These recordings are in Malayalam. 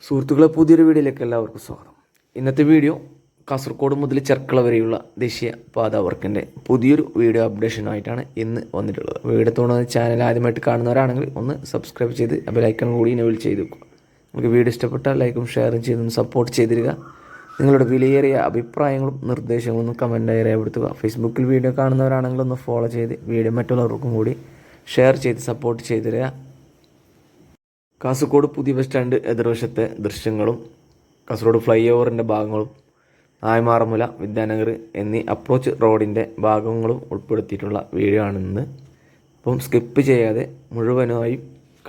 സുഹൃത്തുക്കളെ, പുതിയൊരു വീഡിയോയിലേക്ക് എല്ലാവർക്കും സ്വാഗതം. ഇന്നത്തെ വീഡിയോ കാസർഗോഡ് മുതൽ ചെർക്കള വരെയുള്ള ദേശീയ പാത വർക്കിൻ്റെ പുതിയൊരു വീഡിയോ അപ്ഡേഷനായിട്ടാണ് ഇന്ന് വന്നിട്ടുള്ളത്. വീഡിയോ തോന്നുന്ന ചാനൽ ആദ്യമായിട്ട് കാണുന്നവരാണെങ്കിൽ ഒന്ന് സബ്സ്ക്രൈബ് ചെയ്ത് ബെലൈക്കൺ കൂടി എനേബിൾ ചെയ്ത് വെക്കുക. നിങ്ങൾക്ക് വീഡിയോ ഇഷ്ടപ്പെട്ടാൽ ലൈക്കും ഷെയറും ചെയ്തൊന്ന് സപ്പോർട്ട് ചെയ്തിരിക. നിങ്ങളുടെ വിലയേറിയ അഭിപ്രായങ്ങളും നിർദ്ദേശങ്ങളും കമൻറ്റായി രേഖപ്പെടുത്തുക. ഫേസ്ബുക്കിൽ വീഡിയോ കാണുന്നവരാണെങ്കിൽ ഒന്ന് ഫോളോ ചെയ്ത് വീഡിയോ മറ്റുള്ളവർക്കും കൂടി ഷെയർ ചെയ്ത് സപ്പോർട്ട് ചെയ്തിരിക. കാസർഗോഡ് പുതിയ ബസ് സ്റ്റാൻഡ് എതിർവശത്തെ ദൃശ്യങ്ങളും കാസർഗോഡ് ഫ്ലൈ ഓവറിൻ്റെ ഭാഗങ്ങളും ആയമാറമുല വിദ്യാനഗർ എന്നീ അപ്രോച്ച് റോഡിൻ്റെ ഭാഗങ്ങളും ഉൾപ്പെടുത്തിയിട്ടുള്ള വീഡിയോ ആണെന്ന്. അപ്പം സ്കിപ്പ് ചെയ്യാതെ മുഴുവനായി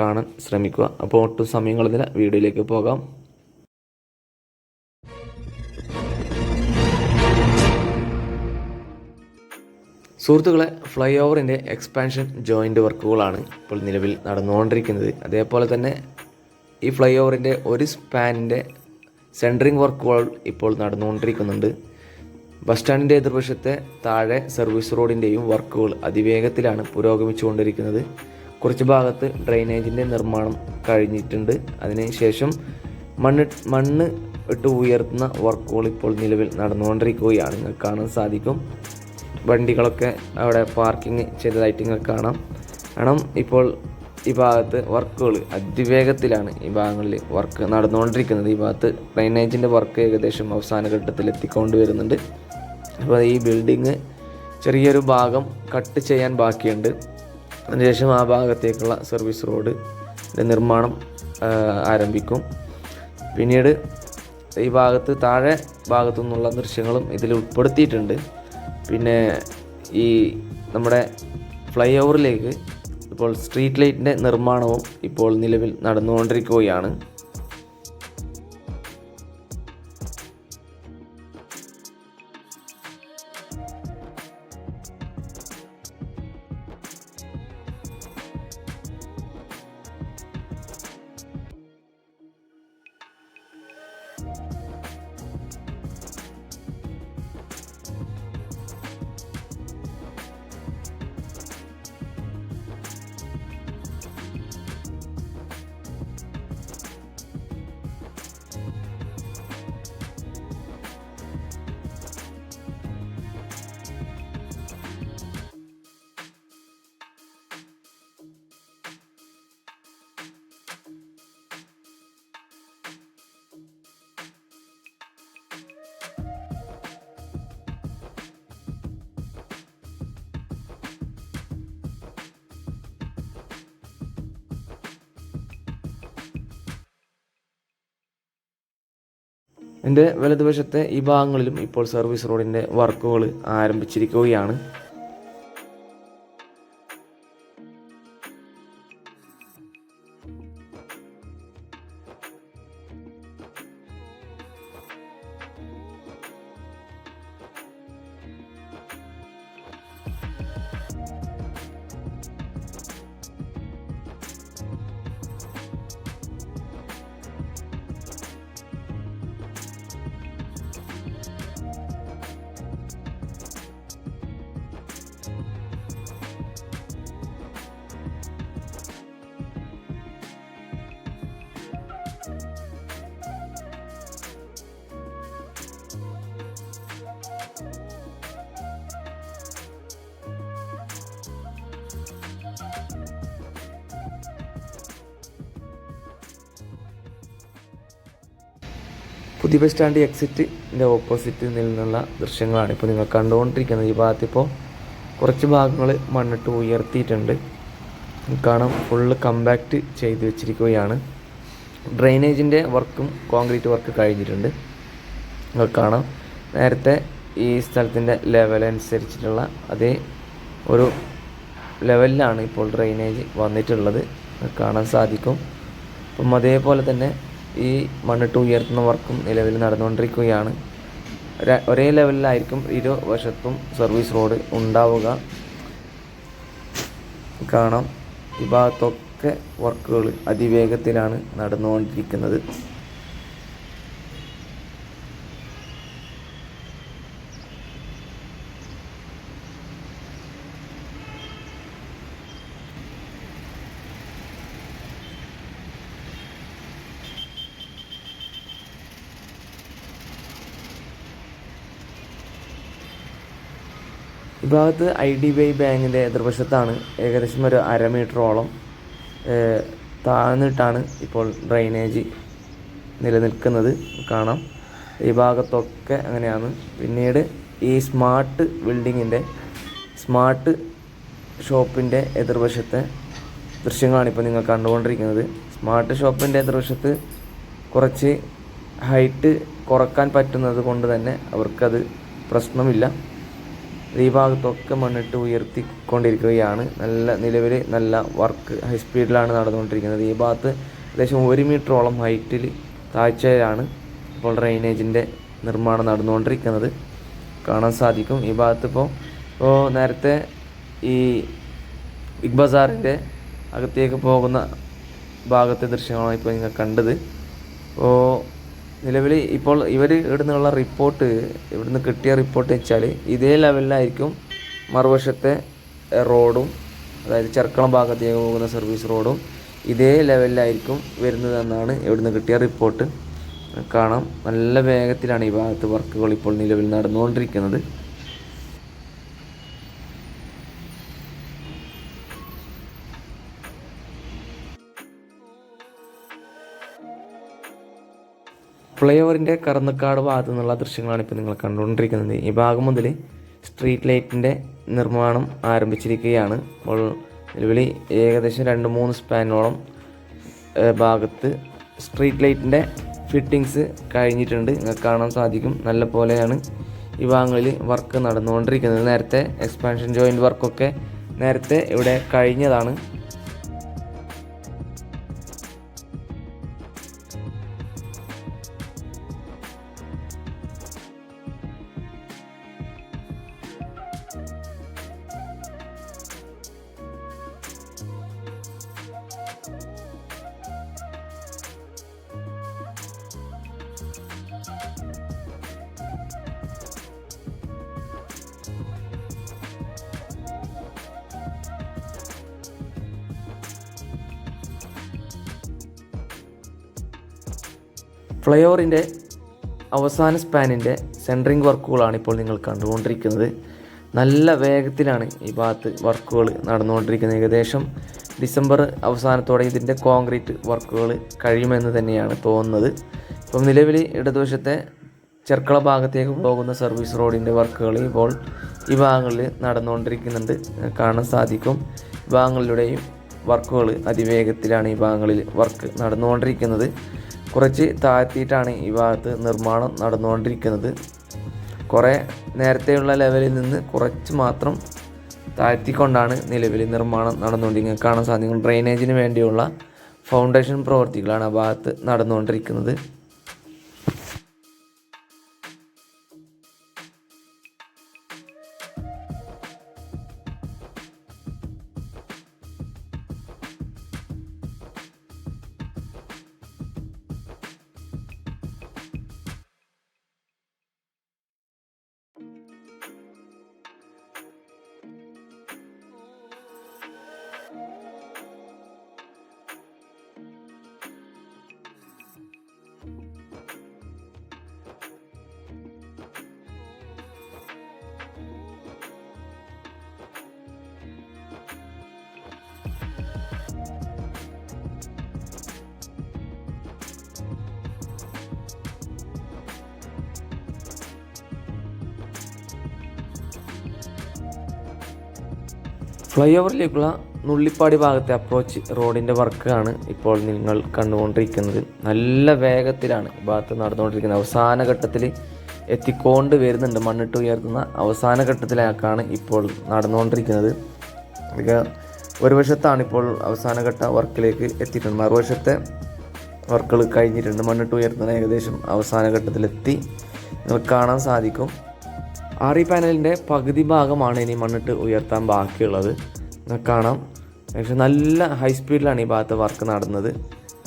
കാണാൻ ശ്രമിക്കുക. അപ്പോൾ ഒട്ടും സമയം കളഞ്ഞില്ല, വീഡിയോയിലേക്ക് പോകാം. സുഹൃത്തുക്കളെ, ഫ്ലൈ ഓവറിൻ്റെ എക്സ്പാൻഷൻ ജോയിൻ്റ് വർക്കുകളാണ് ഇപ്പോൾ നിലവിൽ നടന്നുകൊണ്ടിരിക്കുന്നത്. അതേപോലെ തന്നെ ഈ ഫ്ലൈ ഓവറിൻ്റെ ഒരു സ്പാനിൻ്റെ സെൻറ്ററിങ് വർക്കുകൾ ഇപ്പോൾ നടന്നുകൊണ്ടിരിക്കുന്നുണ്ട്. ബസ് സ്റ്റാൻഡിൻ്റെ എതിർവശത്തെ താഴെ സർവീസ് റോഡിൻ്റെയും വർക്കുകൾ അതിവേഗത്തിലാണ് പുരോഗമിച്ചുകൊണ്ടിരിക്കുന്നത്. കുറച്ച് ഭാഗത്ത് ഡ്രെയിനേജിൻ്റെ നിർമ്മാണം കഴിഞ്ഞിട്ടുണ്ട്. അതിനുശേഷം മണ്ണ് ഇട്ട് ഉയർത്തുന്ന വർക്കുകൾ ഇപ്പോൾ നിലവിൽ നടന്നുകൊണ്ടിരിക്കുകയാണ്. നിങ്ങൾക്ക് കാണാൻ സാധിക്കും. വണ്ടികളൊക്കെ അവിടെ പാർക്കിംഗ് ചെയ്തതായിട്ട് നിങ്ങൾക്ക് കാണാം. ഇപ്പോൾ ഈ ഭാഗത്ത് വർക്കുകൾ അതിവേഗത്തിലാണ് ഈ ഭാഗങ്ങളിൽ വർക്ക് നടന്നുകൊണ്ടിരിക്കുന്നത്. ഈ ഭാഗത്ത് ഡ്രെയിനേജിൻ്റെ വർക്ക് ഏകദേശം അവസാന ഘട്ടത്തിൽ എത്തിക്കൊണ്ട് വരുന്നുണ്ട്. അപ്പോൾ ഈ ബിൽഡിങ് ചെറിയൊരു ഭാഗം കട്ട് ചെയ്യാൻ ബാക്കിയുണ്ട്. അതിനുശേഷം ആ ഭാഗത്തേക്കുള്ള സർവീസ് റോഡിൻ്റെ നിർമ്മാണം ആരംഭിക്കും. പിന്നീട് ഈ ഭാഗത്ത് താഴെ ഭാഗത്തു നിന്നുള്ള ദൃശ്യങ്ങളും ഇതിൽ ഉൾപ്പെടുത്തിയിട്ടുണ്ട്. പിന്നെ ഈ നമ്മുടെ ഫ്ലൈ ഓവറിലേക്ക് ഇപ്പോൾ സ്ട്രീറ്റ് ലൈറ്റിൻ്റെ നിർമ്മാണവും ഇപ്പോൾ നിലവിൽ നടന്നുകൊണ്ടിരിക്കുകയാണ്. എൻ്റെ വലതുവശത്തെ ഈ ഭാഗങ്ങളിലും ഇപ്പോൾ സർവീസ് റോഡിൻ്റെ വർക്കുകൾ ആരംഭിച്ചിരിക്കുകയാണ്. പുതിയ ബസ് സ്റ്റാൻഡ് എക്സിറ്റിൻ്റെ ഓപ്പോസിറ്റിൽ നിന്നുള്ള ദൃശ്യങ്ങളാണ് ഇപ്പോൾ നിങ്ങൾ കണ്ടുകൊണ്ടിരിക്കുന്നത്. ഈ ഭാഗത്തിപ്പോൾ കുറച്ച് ഭാഗങ്ങൾ മണ്ണിട്ട് ഉയർത്തിയിട്ടുണ്ട്. കാണാം, ഫുള്ള് കമ്പാക്റ്റ് ചെയ്ത് വെച്ചിരിക്കുകയാണ്. ഡ്രെയിനേജിൻ്റെ വർക്കും കോൺക്രീറ്റ് വർക്ക് കഴിഞ്ഞിട്ടുണ്ട്. നിങ്ങൾക്ക് കാണാം, നേരത്തെ ഈ സ്ഥലത്തിൻ്റെ ലെവലനുസരിച്ചിട്ടുള്ള അതേ ഒരു ലെവലിലാണ് ഇപ്പോൾ ഡ്രെയിനേജ് വന്നിട്ടുള്ളത്. കാണാൻ സാധിക്കും. അപ്പം അതേപോലെ തന്നെ ഈ മണ്ണിട്ട് ഉയർത്തുന്ന വർക്കും നിലവിൽ നടന്നുകൊണ്ടിരിക്കുകയാണ്. ഒരേ ലെവലിലായിരിക്കും ഇരുവശത്തും സർവീസ് റോഡ് ഉണ്ടാവുക. കാണാം, ഈ ഭാഗത്തൊക്കെ വർക്കുകൾ അതിവേഗത്തിലാണ് നടന്നുകൊണ്ടിരിക്കുന്നത്. ഈ ഭാഗത്ത് IDBI ബാങ്കിൻ്റെ എതിർവശത്താണ് ഏകദേശം ഒരു 1/2 മീറ്ററോളം താഴ്ന്നിട്ടാണ് ഇപ്പോൾ ഡ്രെയിനേജ് നിലനിൽക്കുന്നത് കാണാം. ഈ ഭാഗത്തൊക്കെ അങ്ങനെയാണ്. പിന്നീട് ഈ സ്മാർട്ട് ബിൽഡിങ്ങിൻ്റെ സ്മാർട്ട് ഷോപ്പിൻ്റെ എതിർവശത്തെ ദൃശ്യങ്ങളാണ് ഇപ്പോൾ നിങ്ങൾ കണ്ടുകൊണ്ടിരിക്കുന്നത്. സ്മാർട്ട് ഷോപ്പിൻ്റെ എതിർവശത്ത് കുറച്ച് ഹൈറ്റ് കുറക്കാൻ പറ്റുന്നത് കൊണ്ട് തന്നെ അവർക്കത് പ്രശ്നമില്ല. ഈ ഭാഗത്തൊക്കെ മണ്ണിട്ട് ഉയർത്തിക്കൊണ്ടിരിക്കുകയാണ്. നിലവിൽ നല്ല വർക്ക് ഹൈ സ്പീഡിലാണ് നടന്നുകൊണ്ടിരിക്കുന്നത്. ഈ ഭാഗത്ത് ഏകദേശം 1 മീറ്ററോളം ഹൈറ്റിൽ താഴ്ചയിലാണ് ഇപ്പോൾ ഡ്രെയിനേജിൻ്റെ നിർമ്മാണം നടന്നുകൊണ്ടിരിക്കുന്നത് കാണാൻ സാധിക്കും. ഈ ഭാഗത്ത് ഇപ്പോൾ നേരത്തെ ഈ ബിഗ് ബസാറിൻ്റെ അകത്തേക്ക് പോകുന്ന ഭാഗത്തെ ദൃശ്യങ്ങളാണ് ഇപ്പോൾ നിങ്ങൾ കണ്ടത്. നിലവിൽ ഇപ്പോൾ ഇവിടുന്നുള്ള റിപ്പോർട്ട് ഇവിടുന്ന് കിട്ടിയ റിപ്പോർട്ട് വെച്ചാൽ ഇതേ ലെവലിലായിരിക്കും മറുവശത്തെ റോഡും, അതായത് ചെർക്കളം ഭാഗത്തേക്ക് പോകുന്ന സർവീസ് റോഡും ഇതേ ലെവലിലായിരിക്കും വരുന്നതെന്നാണ് ഇവിടുന്ന് കിട്ടിയ റിപ്പോർട്ട്. കാണാം നല്ല വേഗത്തിലാണ് ഈ ഭാഗത്ത് വർക്കുകൾ ഇപ്പോൾ നിലവിൽ നടന്നുകൊണ്ടിരിക്കുന്നത്. ഫ്ലൈ ഓവറിൻ്റെ കറന്നക്കാട് ഭാഗത്തു നിന്നുള്ള ദൃശ്യങ്ങളാണ് ഇപ്പോൾ നിങ്ങൾ കണ്ടുകൊണ്ടിരിക്കുന്നത്. ഈ ഭാഗം മുതൽ സ്ട്രീറ്റ് ലൈറ്റിൻ്റെ നിർമ്മാണം ആരംഭിച്ചിരിക്കുകയാണ്. അപ്പോൾ നിലവിൽ ഏകദേശം 2-3 സ്പാനോളം ഭാഗത്ത് സ്ട്രീറ്റ് ലൈറ്റിൻ്റെ ഫിറ്റിങ്സ് കഴിഞ്ഞിട്ടുണ്ട്. നിങ്ങൾക്ക് കാണാൻ സാധിക്കും. നല്ല പോലെയാണ് ഈ ഭാഗങ്ങളിൽ വർക്ക് നടന്നുകൊണ്ടിരിക്കുന്നത്. നേരത്തെ എക്സ്പാൻഷൻ ജോയിൻറ്റ് വർക്കൊക്കെ നേരത്തെ ഇവിടെ കഴിഞ്ഞതാണ്. ഫ്ലൈ ഓവറിൻ്റെ അവസാന സ്പാനിൻ്റെ സെൻറ്ററിങ് വർക്കുകളാണ് ഇപ്പോൾ നിങ്ങൾ കണ്ടുകൊണ്ടിരിക്കുന്നത്. നല്ല വേഗത്തിലാണ് ഈ ഭാഗത്ത് വർക്കുകൾ നടന്നുകൊണ്ടിരിക്കുന്നത്. ഏകദേശം ഡിസംബർ അവസാനത്തോടെ ഇതിൻ്റെ കോൺക്രീറ്റ് വർക്കുകൾ കഴിയുമെന്ന് തന്നെയാണ് തോന്നുന്നത്. ഇപ്പം നിലവിൽ ഇടതുവശത്തെ ചെർക്കള ഭാഗത്തേക്ക് പോകുന്ന സർവീസ് റോഡിൻ്റെ വർക്കുകൾ ഇപ്പോൾ ഈ ഭാഗങ്ങളിൽ നടന്നുകൊണ്ടിരിക്കുന്നുണ്ട് കാണാൻ സാധിക്കും. ഭാഗങ്ങളിലൂടെയും വർക്കുകൾ അതിവേഗത്തിലാണ് ഈ ഭാഗങ്ങളിൽ വർക്ക് നടന്നുകൊണ്ടിരിക്കുന്നത്. കുറച്ച് താഴ്ത്തിയിട്ടാണ് ഈ ഭാഗത്ത് നിർമ്മാണം നടന്നുകൊണ്ടിരിക്കുന്നത്. കുറേ നേരത്തെയുള്ള ലെവലിൽ നിന്ന് കുറച്ച് മാത്രം താഴ്ത്തിക്കൊണ്ടാണ് നിലവിൽ നിർമ്മാണം നടന്നുകൊണ്ടിരിക്കുന്നത് കാണാൻ സാധിക്കും. ഡ്രെയിനേജിന് വേണ്ടിയുള്ള ഫൗണ്ടേഷൻ പ്രവൃത്തികളാണ് ആ ഭാഗത്ത് നടന്നുകൊണ്ടിരിക്കുന്നത്. ഫ്ലൈ ഓവറിലേക്കുള്ള നുള്ളിപ്പാടി ഭാഗത്തെ അപ്രോച്ച് റോഡിൻ്റെ വർക്കാണ് ഇപ്പോൾ നിങ്ങൾ കണ്ടുകൊണ്ടിരിക്കുന്നത്. നല്ല വേഗത്തിലാണ് ഈ ഭാഗത്ത് നടന്നുകൊണ്ടിരിക്കുന്നത്. അവസാന ഘട്ടത്തിൽ എത്തിക്കൊണ്ട് വരുന്നുണ്ട്. മണ്ണിട്ട് ഉയർത്തുന്ന അവസാന ഘട്ടത്തിലേക്കാണ് ഇപ്പോൾ നടന്നുകൊണ്ടിരിക്കുന്നത്. ഒരു വശത്താണ് ഇപ്പോൾ അവസാനഘട്ട വർക്കിലേക്ക് എത്തിയിട്ടുണ്ട്. മറുവശത്തെ വർക്കുകൾ കഴിഞ്ഞിട്ടുണ്ട്. മണ്ണിട്ട് ഉയർത്തുന്ന ഏകദേശം അവസാന ഘട്ടത്തിലെത്തി നിങ്ങൾക്ക് കാണാൻ സാധിക്കും. RE പാനലിൻ്റെ പകുതി ഭാഗമാണ് ഇനി മണ്ണിട്ട് ഉയർത്താൻ ബാക്കിയുള്ളത്. നിങ്ങൾക്ക് കാണാം. പക്ഷേ നല്ല ഹൈ സ്പീഡിലാണ് ഈ ഭാഗത്ത് വർക്ക് നടന്നത്.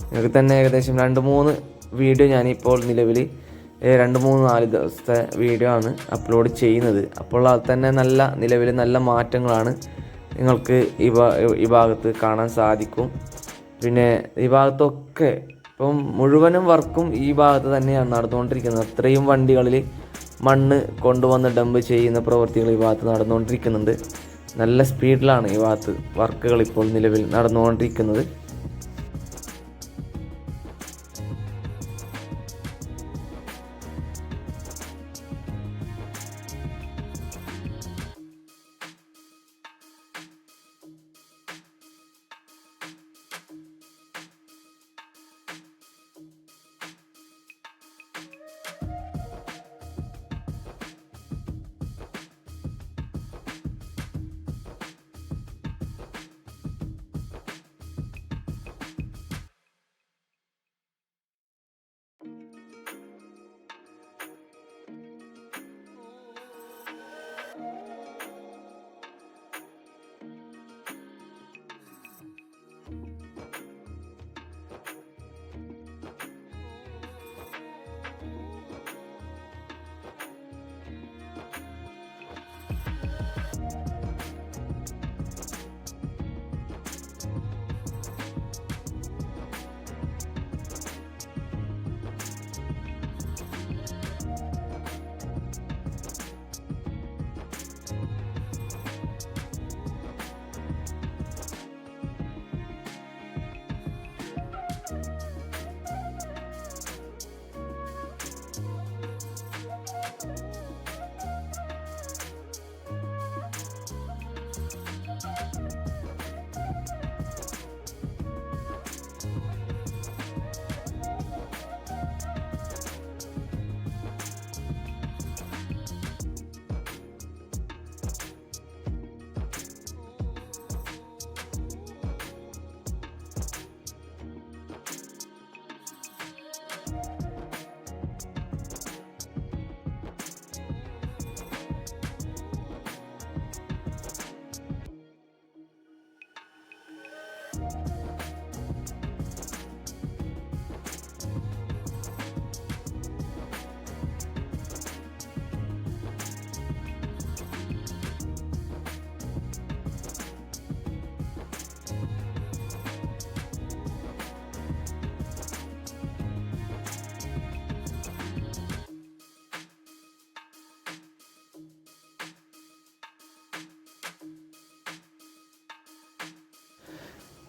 നിങ്ങൾക്ക് തന്നെ ഏകദേശം 2-3 വീഡിയോ ഞാനിപ്പോൾ നിലവിൽ 2-3-4 ദിവസത്തെ വീഡിയോ ആണ് അപ്ലോഡ് ചെയ്യുന്നത്. അപ്പോൾ അത് തന്നെ നിലവിൽ നല്ല മാറ്റങ്ങളാണ് നിങ്ങൾക്ക് ഈ ഭാഗത്ത് കാണാൻ സാധിക്കും. പിന്നെ ഈ ഭാഗത്തൊക്കെ ഇപ്പം മുഴുവനും വർക്കും ഈ ഭാഗത്ത് തന്നെയാണ് നടന്നുകൊണ്ടിരിക്കുന്നത്. അത്രയും വണ്ടികളിൽ മണ്ണ് കൊണ്ടുവന്ന് ഡംപ് ചെയ്യുന്ന പ്രവൃത്തികൾ ഈ ഭാഗത്ത് നടന്നുകൊണ്ടിരിക്കുന്നുണ്ട്. നല്ല സ്പീഡിലാണ് ഈ ഭാഗത്ത് വർക്കുകൾ ഇപ്പോൾ നിലവിൽ നടന്നുകൊണ്ടിരിക്കുന്നത്.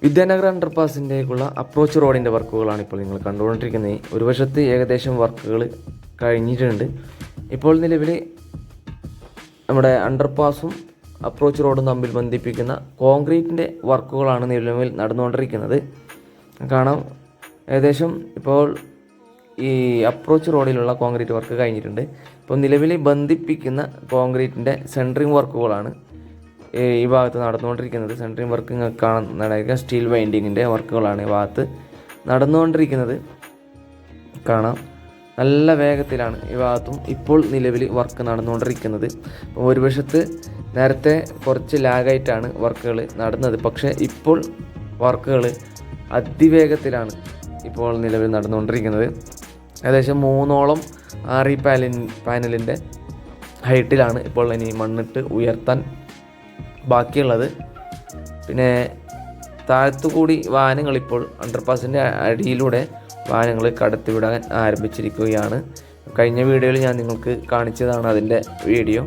വിദ്യാനഗർ അണ്ടർപാസിൻ്റെക്കുള്ള അപ്രോച്ച് റോഡിൻ്റെ വർക്കുകളാണ് ഇപ്പോൾ നിങ്ങൾ കണ്ടുകൊണ്ടിരിക്കുന്നത്. ഒരു വശത്ത് ഏകദേശം വർക്കുകൾ കഴിഞ്ഞിട്ടുണ്ട്. ഇപ്പോൾ നിലവിൽ നമ്മുടെ അണ്ടർപാസും അപ്രോച്ച് റോഡും തമ്മിൽ ബന്ധിപ്പിക്കുന്ന കോൺക്രീറ്റിൻ്റെ വർക്കുകളാണ് നിലവിൽ നടന്നുകൊണ്ടിരിക്കുന്നത്. കാണാം, ഏകദേശം ഇപ്പോൾ ഈ അപ്രോച്ച് റോഡിലുള്ള കോൺക്രീറ്റ് വർക്ക് കഴിഞ്ഞിട്ടുണ്ട്. ഇപ്പോൾ നിലവിൽ ബന്ധിപ്പിക്കുന്ന കോൺക്രീറ്റിൻ്റെ സെൻട്രിങ് വർക്കുകളാണ് ഈ ഭാഗത്ത് നടന്നുകൊണ്ടിരിക്കുന്നത്. സെൻട്രിങ് വർക്ക് കാണാൻ സ്റ്റീൽ വൈൻഡിങ്ങിൻ്റെ വർക്കുകളാണ് ഈ ഭാഗത്ത് നടന്നുകൊണ്ടിരിക്കുന്നത്. കാണാം, നല്ല വേഗത്തിലാണ് ഈ ഭാഗത്തും ഇപ്പോൾ നിലവിൽ വർക്ക് നടന്നുകൊണ്ടിരിക്കുന്നത്. ഒരു വശത്ത് നേരത്തെ കുറച്ച് ലാഗായിട്ടാണ് വർക്കുകൾ നടന്നത്, പക്ഷേ ഇപ്പോൾ വർക്കുകൾ അതിവേഗത്തിലാണ് ഇപ്പോൾ നിലവിൽ നടന്നുകൊണ്ടിരിക്കുന്നത്. ഏകദേശം 3ഓളം RE പാനലിൻ്റെ ഹൈറ്റിലാണ് ഇപ്പോൾ ഇനി മണ്ണിട്ട് ഉയർത്താൻ ബാക്കിയുള്ളത്. പിന്നെ താഴത്തുകൂടി വാഹനങ്ങൾ ഇപ്പോൾ അണ്ടർപാസിൻ്റെ അടിയിലൂടെ വാഹനങ്ങൾ കടത്തിവിടാൻ ആരംഭിച്ചിരിക്കുകയാണ്. കഴിഞ്ഞ വീഡിയോയിൽ ഞാൻ നിങ്ങൾക്ക് കാണിച്ചതാണ് അതിൻ്റെ വീഡിയോ.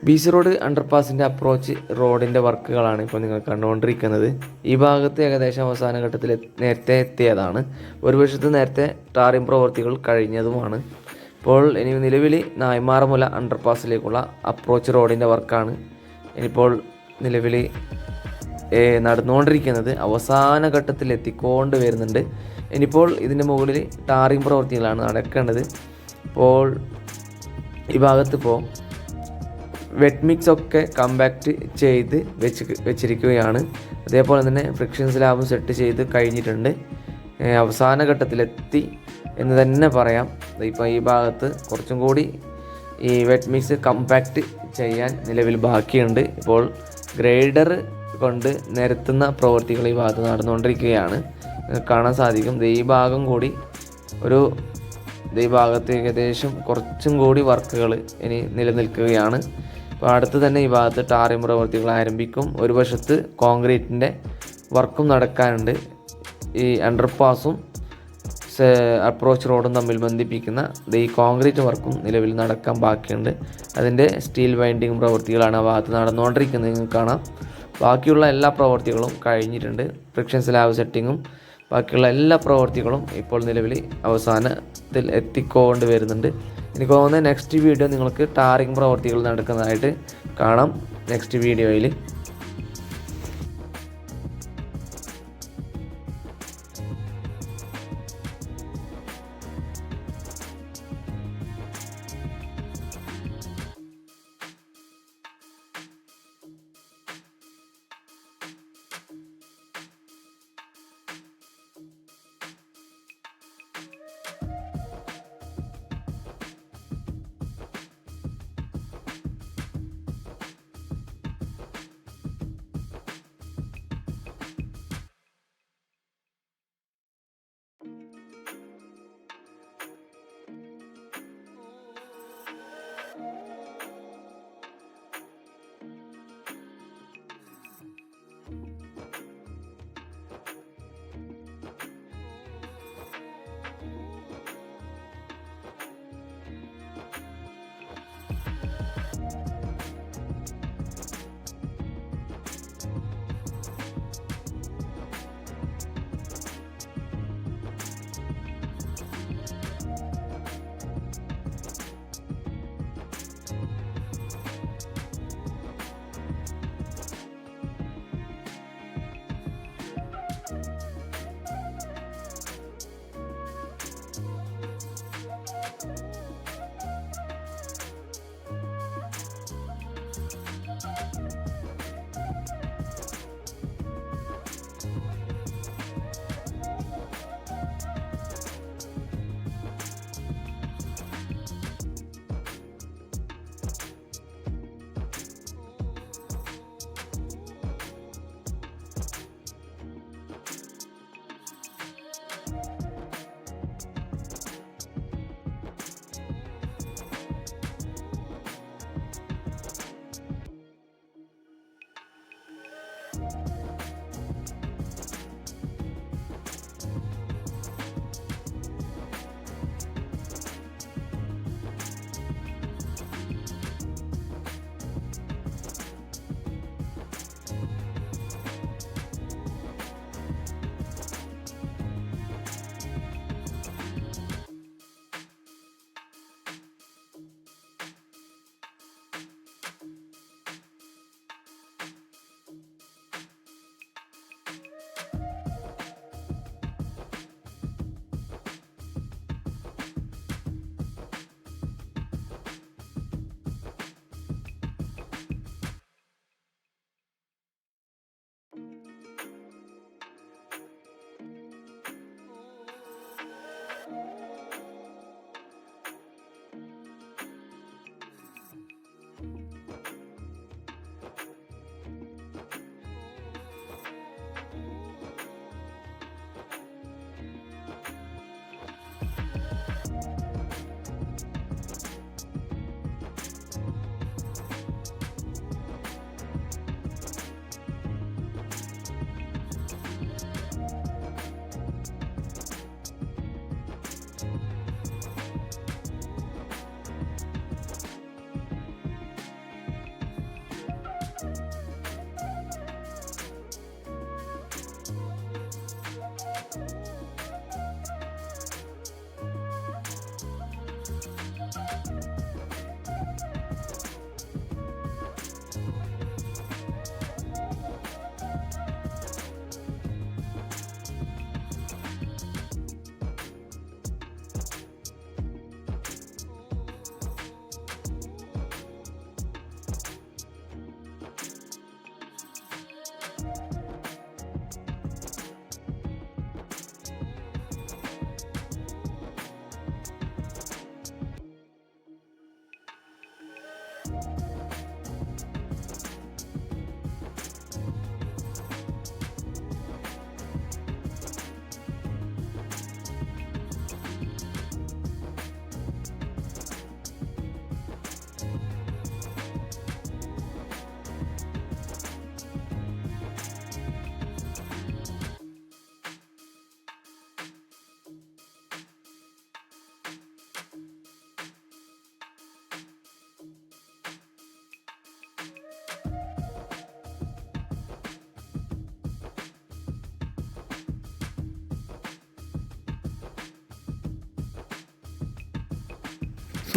BC റോഡ് അണ്ടർപാസിൻ്റെ അപ്രോച്ച് റോഡിൻ്റെ വർക്കുകളാണ് ഇപ്പോൾ നിങ്ങൾ കണ്ടുകൊണ്ടിരിക്കുന്നത്. ഈ ഭാഗത്ത് ഏകദേശം അവസാന ഘട്ടത്തിൽ നേരത്തെ എത്തിയതാണ്. ഒരു വശത്ത് നേരത്തെ ടാറിംഗ് പ്രവൃത്തികൾ കഴിഞ്ഞതുമാണ്. ഇപ്പോൾ ഇനി നിലവിൽ നായ്മാറമുല അണ്ടർപാസിലേക്കുള്ള അപ്രോച്ച് റോഡിൻ്റെ വർക്കാണ് ഇനിയിപ്പോൾ നിലവിൽ നടന്നുകൊണ്ടിരിക്കുന്നത്. അവസാന ഘട്ടത്തിൽ എത്തിക്കൊണ്ട് വരുന്നുണ്ട്. ഇനിയിപ്പോൾ ഇതിൻ്റെ മുകളിൽ ടാറിംഗ് പ്രവൃത്തികളാണ് നടക്കേണ്ടത്. ഇപ്പോൾ ഈ ഭാഗത്തിപ്പോൾ വെറ്റ് മിക്സ് ഒക്കെ കമ്പാക്റ്റ് ചെയ്ത് വെച്ചിരിക്കുകയാണ്. അതേപോലെ തന്നെ ഫ്രിക്ഷൻ സ്ലാബും സെറ്റ് ചെയ്ത് കഴിഞ്ഞിട്ടുണ്ട്. അവസാന ഘട്ടത്തിലെത്തി എന്ന് തന്നെ പറയാം. ഇപ്പോൾ ഈ ഭാഗത്ത് കുറച്ചും കൂടി ഈ വെറ്റ് മിക്സ് കമ്പാക്റ്റ് ചെയ്യാൻ നിലവിൽ ബാക്കിയുണ്ട്. ഇപ്പോൾ ഗ്രേഡർ കൊണ്ട് നിരത്തുന്ന പ്രവൃത്തികൾ ഈ ഭാഗത്ത് നടന്നുകൊണ്ടിരിക്കുകയാണ്. കാണാൻ സാധിക്കും. ഈ ഭാഗം കൂടി ഈ ഭാഗത്ത് ഏകദേശം കുറച്ചും കൂടി വർക്കുകൾ ഇനി നിലനിൽക്കുകയാണ്. അപ്പോൾ അടുത്ത് തന്നെ ഈ ഭാഗത്ത് ടാറിംഗ് പ്രവൃത്തികൾ ആരംഭിക്കും. ഒരു വശത്ത് കോൺക്രീറ്റിൻ്റെ വർക്കും നടക്കാനുണ്ട്. ഈ അണ്ടർപാസും അപ്രോച്ച് റോഡും തമ്മിൽ ബന്ധിപ്പിക്കുന്ന ഈ കോൺക്രീറ്റ് വർക്കും നിലവിൽ നടക്കാൻ ബാക്കിയുണ്ട്. അതിൻ്റെ സ്റ്റീൽ വൈൻഡിങ് പ്രവൃത്തികളാണ് ആ ഭാഗത്ത് നടന്നുകൊണ്ടിരിക്കുന്നത്. നിങ്ങൾക്ക് കാണാം. ബാക്കിയുള്ള എല്ലാ പ്രവൃത്തികളും കഴിഞ്ഞിട്ടുണ്ട്. ഫ്രിക്ഷൻ സ്ലാബ് സെറ്റിങ്ങും ബാക്കിയുള്ള എല്ലാ പ്രവൃത്തികളും ഇപ്പോൾ നിലവിൽ അവസാനത്തിൽ എത്തിക്കൊണ്ട് വരുന്നുണ്ട്. എനിക്ക് തോന്നുന്നത് നെക്സ്റ്റ് വീഡിയോ നിങ്ങൾക്ക് ടാറിംഗ് പ്രവൃത്തികൾ നടക്കുന്നതായിട്ട് കാണാം നെക്സ്റ്റ് വീഡിയോയിൽ.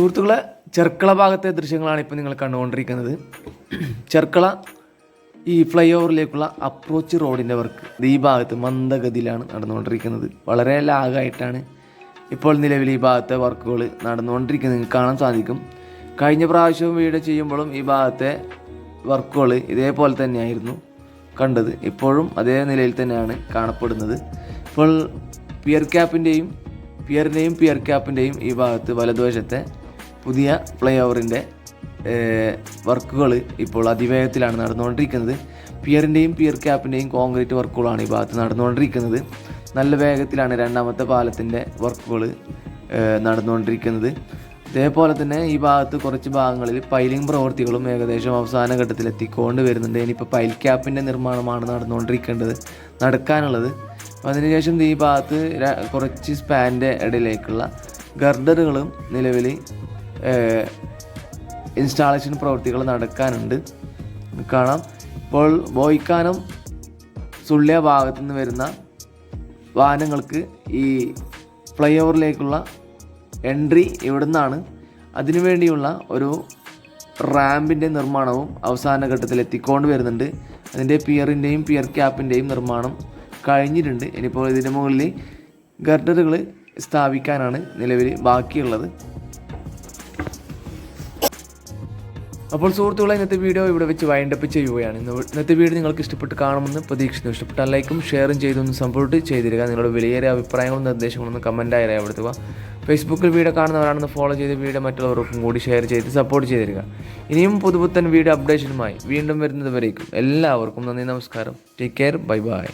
സുഹൃത്തുക്കളെ, ചെർക്കള ഭാഗത്തെ ദൃശ്യങ്ങളാണ് ഇപ്പോൾ നിങ്ങൾ കണ്ടുകൊണ്ടിരിക്കുന്നത്. ചെർക്കള ഈ ഫ്ലൈ ഓവറിലേക്കുള്ള അപ്രോച്ച് റോഡിൻ്റെ വർക്ക് ഈ ഭാഗത്ത് മന്ദഗതിയിലാണ് നടന്നുകൊണ്ടിരിക്കുന്നത്. വളരെ ലാഗായിട്ടാണ് ഇപ്പോൾ നിലവിൽ ഈ ഭാഗത്തെ വർക്കുകൾ നടന്നുകൊണ്ടിരിക്കുന്നത്. നിങ്ങൾക്ക് കാണാൻ സാധിക്കും. കഴിഞ്ഞ പ്രാവശ്യവും വീഡിയോ ചെയ്യുമ്പോഴും ഈ ഭാഗത്തെ വർക്കുകൾ ഇതേപോലെ തന്നെയായിരുന്നു കണ്ടത്. ഇപ്പോഴും അതേ നിലയിൽ തന്നെയാണ് കാണപ്പെടുന്നത്. ഇപ്പോൾ പിയറിൻ്റെയും പിയർ ക്യാപ്പിൻ്റെയും ഈ ഭാഗത്ത് വലതുവശത്തെ പുതിയ ഫ്ലൈ ഓവറിൻ്റെ വർക്കുകൾ ഇപ്പോൾ അതിവേഗത്തിലാണ് നടന്നുകൊണ്ടിരിക്കുന്നത്. പിയർ ക്യാപ്പിൻ്റെയും കോൺക്രീറ്റ് വർക്കുകളാണ് ഈ ഭാഗത്ത് നടന്നുകൊണ്ടിരിക്കുന്നത്. നല്ല വേഗത്തിലാണ് രണ്ടാമത്തെ പാലത്തിൻ്റെ വർക്കുകൾ നടന്നുകൊണ്ടിരിക്കുന്നത്. അതേപോലെ തന്നെ ഈ ഭാഗത്ത് കുറച്ച് ഭാഗങ്ങളിൽ പൈലിംഗ് പ്രവൃത്തികളും ഏകദേശം അവസാന ഘട്ടത്തിൽ എത്തിക്കൊണ്ട് വരുന്നുണ്ട്. ഇനിയിപ്പോൾ പൈൽ ക്യാപ്പിൻ്റെ നിർമ്മാണമാണ് നടക്കാനുള്ളത്. അതിനുശേഷം ഈ ഭാഗത്ത് കുറച്ച് സ്പാനിൻ്റെ ഇടയിലേക്കുള്ള ഗർഡറുകളും നിലവിൽ ഇൻസ്റ്റാളേഷൻ പ്രവൃത്തികൾ നടക്കാനുണ്ട്. കാണാം. ഇപ്പോൾ ബോയിക്കാനം സുള്ളിയ ഭാഗത്തു നിന്ന് വരുന്ന വാഹനങ്ങൾക്ക് ഈ ഫ്ലൈ ഓവറിലേക്കുള്ള എൻട്രി ഇവിടെ നിന്നാണ്. അതിനുവേണ്ടിയുള്ള ഒരു റാമ്പിൻ്റെ നിർമ്മാണവും അവസാന ഘട്ടത്തിൽ എത്തിക്കൊണ്ട് വരുന്നുണ്ട്. അതിൻ്റെ പിയർ ക്യാപ്പിൻ്റെയും നിർമ്മാണം കഴിഞ്ഞിട്ടുണ്ട്. ഇനിയിപ്പോൾ ഇതിൻ്റെ മുകളിൽ ഗർഡറുകൾ സ്ഥാപിക്കാനാണ് നിലവിൽ ബാക്കിയുള്ളത്. അപ്പോൾ സുഹൃത്തുക്കളെ, ഇന്നത്തെ വീഡിയോ ഇവിടെ വെച്ച് വൈൻഡപ്പ് ചെയ്യുകയാണ്. ഇന്നത്തെ വീഡിയോ നിങ്ങൾക്ക് ഇഷ്ടപ്പെട്ട് കാണുമെന്ന് പ്രതീക്ഷിക്കുന്നു. ഇഷ്ടപ്പെട്ടാൽ ലൈക്കും ഷെയറും ചെയ്തൊന്ന് സപ്പോർട്ട് ചെയ്തിരിക്കുക. നിങ്ങളുടെ വിലയേറിയ അഭിപ്രായങ്ങളും നിർദ്ദേശങ്ങളും കമൻറ്റായി രേഖപ്പെടുത്തുക. ഫേസ്ബുക്കിൽ വീഡിയോ കാണുന്നവരാണെന്ന് ഫോളോ ചെയ്ത് വീഡിയോ മറ്റുള്ളവർക്കും കൂടി ഷെയർ ചെയ്ത് സപ്പോർട്ട് ചെയ്തിരിക്കുക. ഇനിയും പുതുപുത്തൻ വീഡിയോ അപ്ഡേഷനുമായി വീണ്ടും വരുന്നത് വരേക്കും എല്ലാവർക്കും നന്ദി, നമസ്കാരം. Take care, bye bye.